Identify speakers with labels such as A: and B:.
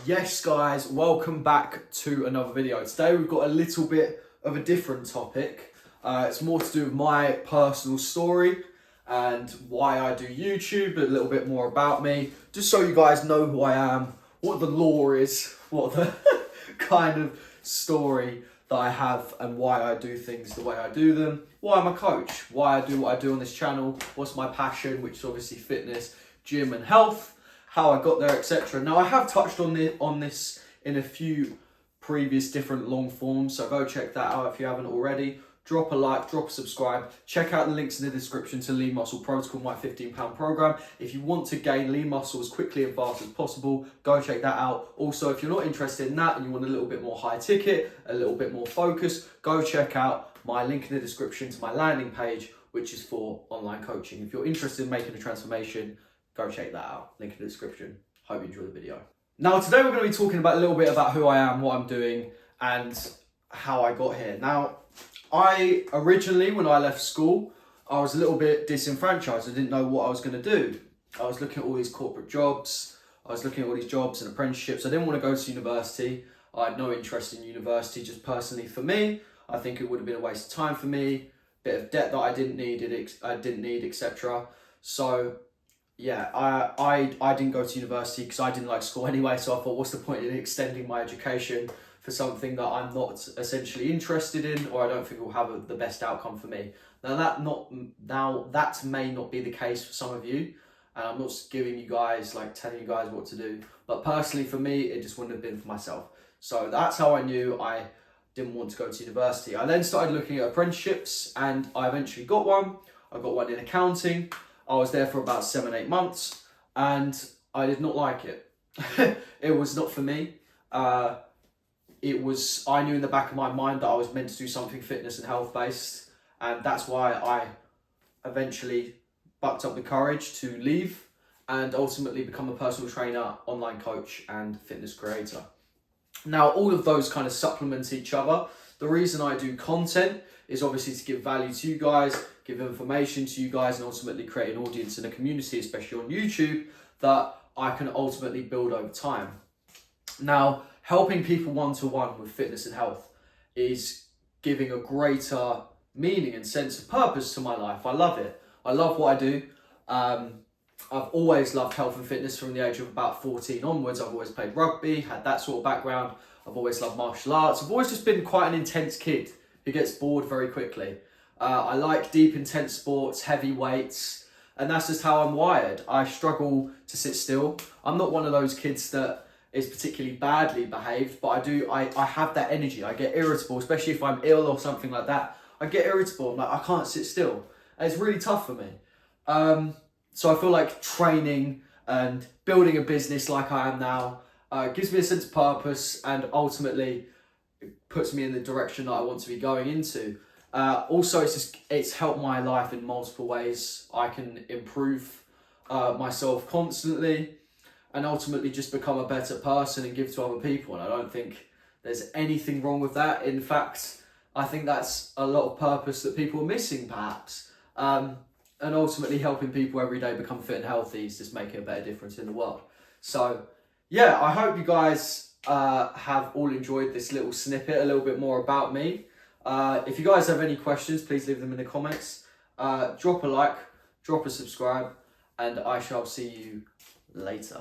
A: Yes guys, welcome back to another video. Today we've got a little bit of a different topic. It's more to do with my personal story and why I do YouTube, a little bit more about me, just so you guys know who I am, what the lore is, what the kind of story that I have and why I do things the way I do them, why I'm a coach, why I do what I do on this channel, what's my passion, which is obviously fitness, gym and health, how I got there, etc. Now, I have touched on this in a few previous different long forms, so go check that out if you haven't already. Drop a like, drop a subscribe. Check out the links in the description to Lean Muscle Protocol, my 15-pound program. If you want to gain lean muscle as quickly and fast as possible, go check that out. Also, if you're not interested in that and you want a little bit more high ticket, a little bit more focus, go check out my link in the description to my landing page, which is for online coaching. If you're interested in making a transformation, go check that out. Link in the description. Hope you enjoy the video. Now, today we're going to be talking about a little bit about who I am, what I'm doing, and how I got here. Now, I originally, when I left school, I was a little bit disenfranchised. I didn't know what I was going to do. I was looking at all these corporate jobs. I was looking at all these jobs and apprenticeships. I didn't want to go to university. I had no interest in university, just personally for me. I think it would have been a waste of time for me. Bit of debt that I didn't need, etc. So yeah, I didn't go to university because I didn't like school anyway. So I thought, what's the point in extending my education for something that I'm not essentially interested in, or I don't think will have the best outcome for me. Now that may not be the case for some of you, and I'm not giving you guys, like telling you guys what to do, but personally for me, it just wouldn't have been for myself. So that's how I knew I didn't want to go to university. I then started looking at apprenticeships, and I eventually got one. I got one in accounting. I was there for about 7-8 months, and I did not like it. It was not for me. I knew in the back of my mind that I was meant to do something fitness and health based, and that's why I eventually bucked up the courage to leave and ultimately become a personal trainer, online coach, and fitness creator. Now, all of those kind of supplement each other. The reason I do content is obviously to give value to you guys, give information to you guys, and ultimately create an audience and a community, especially on YouTube, that I can ultimately build over time. Now, helping people one-to-one with fitness and health is giving a greater meaning and sense of purpose to my life. I love it. I love what I do. I've always loved health and fitness from the age of about 14 onwards. I've always played rugby, had that sort of background. I've always loved martial arts. I've always just been quite an intense kid who gets bored very quickly. I like deep, intense sports, heavy weights, and that's just how I'm wired. I struggle to sit still. I'm not one of those kids that is particularly badly behaved, but I have that energy. I get irritable, especially if I'm ill or something like that. I get irritable. I'm like, I can't sit still. And it's really tough for me. So I feel like training and building a business like I am now gives me a sense of purpose, and ultimately puts me in the direction that I want to be going into. Also, it's helped my life in multiple ways. I can improve myself constantly, and ultimately just become a better person and give to other people. And I don't think there's anything wrong with that. In fact, I think that's a lot of purpose that people are missing, perhaps. And ultimately helping people every day become fit and healthy is just making a better difference in the world. So yeah, I hope you guys have all enjoyed this little snippet, a little bit more about me. If you guys have any questions, please leave them in the comments. Drop a like, drop a subscribe, and I shall see you later.